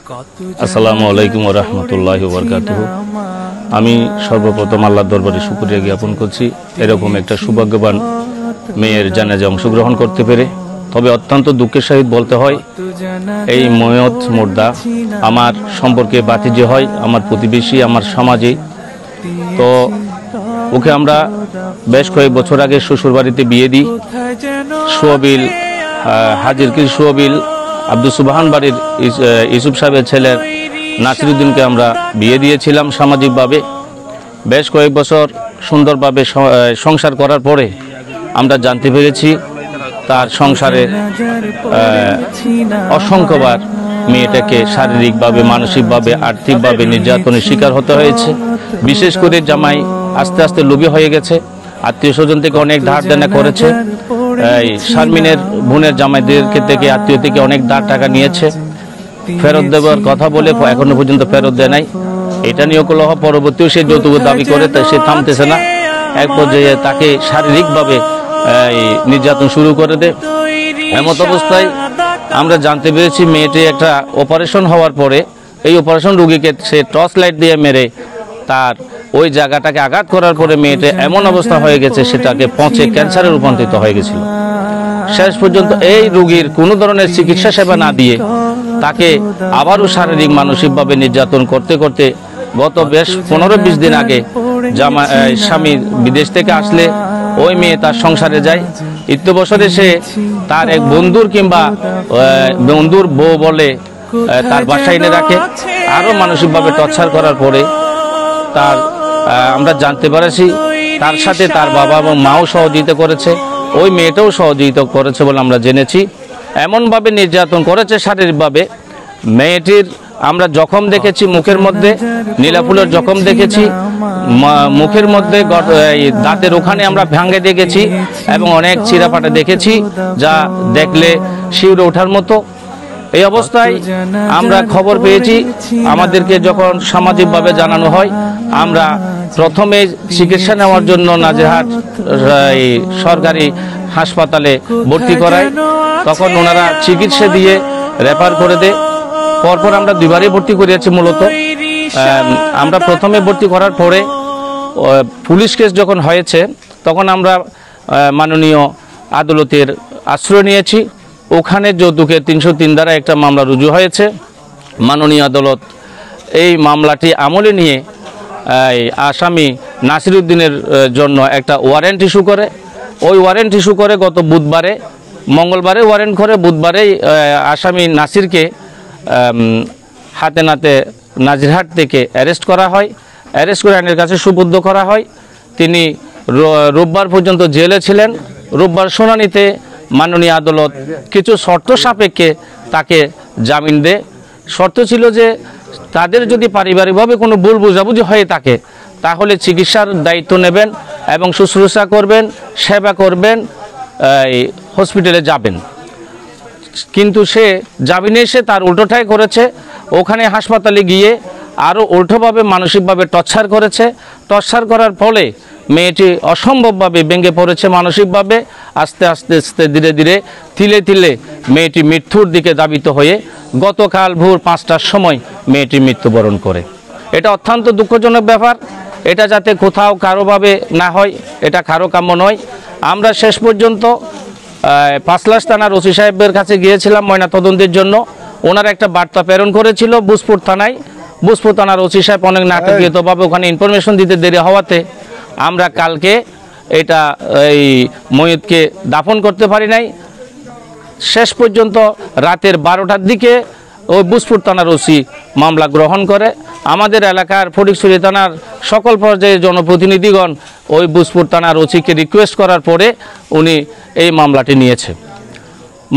আসসালামু আলাইকুম ওয়া রাহমাতুল্লাহি ওয়া বারাকাতুহু। আমি সর্বপ্রথম আল্লাহর দরবারে শুকরিয়া জ্ঞাপন করছি এরকম একটা সৌভাগ্যবান মেয়ের জানাজায় অংশগ্রহণ করতে পেরে। তবে অত্যন্ত দুঃখের সহিত বলতে হয়, এই ময়ত মুর্দা আমার সম্পর্কে বাতিজে হয়, আমার প্রতিবেশী, আমার সমাজে। তো ওকে আমরা বেশ কয়েক বছর আগে শ্বশুরবাড়িতে বিয়ে দিই। সোয়াবিল হাজিরকির সোয়াবিল আব্দুল সুবহান বাড়ির ইউসুফ সাহেবের ছেলের নাসিরউদ্দিনকে আমরা বিয়ে দিয়েছিলাম সামাজিকভাবে। বেশ কয়েক বছর সুন্দরভাবে সংসার করার পরে আমরা জানতে পেরেছি তার সংসারে অসংখ্যবার মেয়েটাকে শারীরিকভাবে, মানসিকভাবে, আর্থিকভাবে নির্যাতনের শিকার হতে হয়েছে। বিশেষ করে জামাই আস্তে আস্তে লোভী হয়ে গেছে, আত্মীয় স্বজন থেকে অনেক ধার দেনা করেছে। এই শারমিনের বোনের জামাইদেরকে থেকে আত্মীয় থেকে অনেক ধার টাকা নিয়েছে, ফেরত দেওয়ার কথা বলে এখনো পর্যন্ত ফেরত দেয় নাই। এটা নিয়ে কলহ, পরবর্তীও সে যৌতুক দাবি করে, সে থামতেছে না। এক পর্যায়ে তাকে শারীরিকভাবে নির্যাতন শুরু করে দেয়। এমত অবস্থায় আমরা জানতে পেরেছি মেয়েটি একটা অপারেশন হওয়ার পরে এই অপারেশন রোগীকে সে টর্চ লাইট দিয়ে মেরে তার ওই জায়গাটাকে আঘাত করার পরে মেয়েটা এমন অবস্থা হয়ে গেছে সেটাকে পচে ক্যান্সারে রূপান্তরিত হয়ে গেছিল। শেষ পর্যন্ত এই রোগীর কোনো ধরনের চিকিৎসা সেবা না দিয়ে তাকে আবারও শারীরিক মানসিকভাবে নির্যাতন করতে করতে গত বেশ 15-20 দিন আগে স্বামী বিদেশ থেকে আসলে ওই মেয়ে তার সংসারে যায়। ইত্যবসরে সে তার এক বন্ধুর কিংবা বন্ধুর বউ বলে তার বাসায় এনে রাখে। আরও মানসিকভাবে টর্চার করার পরে তার আমরা জানতে পারছি তার সাথে তার বাবা এবং মাও সহযোগিতা করেছে, ওই মেয়েটাও সহযোগিতা করেছে বলে আমরা জেনেছি। এমনভাবে নির্যাতন করেছে শারীরিকভাবে। মেয়েটির আমরা জখম দেখেছি, মুখের মধ্যে নীলাফুলের জখম দেখেছি, মুখের মধ্যে দাঁতের ওখানে আমরা ভাঙে দেখেছি এবং অনেক চিরাপাটা দেখেছি, যা দেখলে শিউরে ওঠার মতো। এই অবস্থায় আমরা খবর পেয়েছি, আমাদেরকে যখন সামাজিকভাবে জানানো হয়, আমরা প্রথমে চিকিৎসা নেওয়ার জন্য নাজিরহাট সরকারি হাসপাতালে ভর্তি করাই। তখন ওনারা চিকিৎসা দিয়ে রেফার করে দেয়। পরপর আমরা দুইবারই ভর্তি করিয়েছি। মূলত আমরা প্রথমে ভর্তি করার পরে পুলিশ কেস যখন হয়েছে তখন আমরা মাননীয় আদালতের আশ্রয় নিয়েছি। ওখানে যৌতুকের 303 দ্বারা একটা মামলা রুজু হয়েছে। মাননীয় আদালত এই মামলাটি আমলে নিয়ে আসামি নাসিরউদ্দিনের জন্য একটা ওয়ারেন্ট ইস্যু করে। ওই ওয়ারেন্ট ইস্যু করে গত বুধবারে, মঙ্গলবারে ওয়ারেন্ট করে, বুধবারেই আসামি নাসিরকে হাতে নাতে নাজিরহাট থেকে অ্যারেস্ট করা হয়। অ্যারেস্ট করে আইনের কাছে সুপুর্দ করা হয়। তিনি রোববার পর্যন্ত জেলে ছিলেন। রোববার শুনানিতে মাননীয় আদালত কিছু শর্ত সাপেক্ষে তাকে জামিন দেয়। শর্ত ছিল যে তাদের যদি পারিবারিকভাবে কোনো ভুল বোঝাবুঝি হয়ে থাকে তাহলে চিকিৎসার দায়িত্ব নেবেন এবং শুশ্রূষা করবেন, সেবা করবেন, হসপিটালে যাবেন। কিন্তু সে জামিনে এসে তার উল্টোটাই করেছে। ওখানে হাসপাতালে গিয়ে আরও উল্টোভাবে মানসিকভাবে টর্চার করেছে। টর্চার করার ফলে মেয়েটি অসম্ভবভাবে ভেঙে পড়েছে মানসিকভাবে। আস্তে আস্তে আস্তে ধীরে ধীরে তিলে তিলে মেয়েটি মৃত্যুর দিকে ধাবিত হয়ে গতকাল ভোর 5টার সময় মেয়েটি মৃত্যুবরণ করে। এটা অত্যন্ত দুঃখজনক ব্যাপার। এটা যাতে কোথাও কারোভাবে না হয়, এটা কারো কাম্য নয়। আমরা শেষ পর্যন্ত পাঁচলাশ থানার ওসি সাহেবের কাছে গিয়েছিলাম ময়নাতদন্তের জন্য। ওনার একটা বার্তা প্রেরণ করেছিল বুসপুর থানায়। বুসপুর থানার ওসি সাহেব অনেক নাটকীয়ভাবে ওখানে ইনফরমেশন দিতে দেরি হওয়াতে আমরা কালকে এটা এই ময়ূরকে দাফন করতে পারি নাই। শেষ পর্যন্ত রাতের 12টার দিকে ওই বুসপুর থানার ওসি মামলা গ্রহণ করে। আমাদের এলাকার ফটিকছড়ি থানার সকল পর্যায়ে জনপ্রতিনিধিগণ ওই বুসপুর থানার ওসিকে রিকোয়েস্ট করার পরে উনি এই মামলাটি নিয়েছে।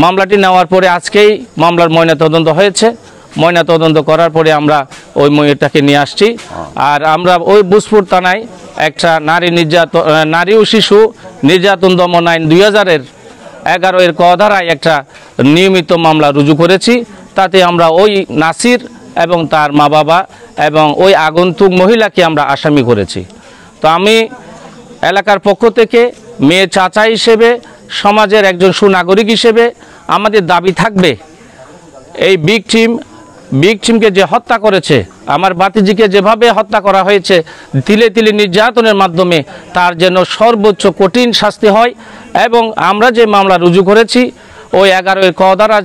মামলাটি নেওয়ার পরে আজকেই মামলার ময়নাতদন্ত হয়েছে। ময়নাতদন্ত করার পরে আমরা ওই ময়ূরটাকে নিয়ে আসছি। আর আমরা ওই বুসপুর থানায় একটা নারী ও শিশু নির্যাতন দমন আইন 2011 ক ধারায় একটা নিয়মিত মামলা রুজু করেছি। তাতে আমরা ওই নাসির এবং তার মা বাবা এবং ওই আগন্তুক মহিলাকে আমরা আসামি করেছি। তো আমি এলাকার পক্ষ থেকে মেয়ে চাচা হিসেবে, সমাজের একজন সুনাগরিক হিসেবে আমাদের দাবি থাকবে এই ভিকটিম ভিকটিমকে যে হত্যা করেছে, আমার ভাতিজিকে যেভাবে হত্যা করা হয়েছে তিলে তিলে নির্যাতনের মাধ্যমে, তার যেন সর্বোচ্চ কঠিন শাস্তি হয়। এবং আমরা যে মামলা রুজু করেছি ওই 11 ক ধারা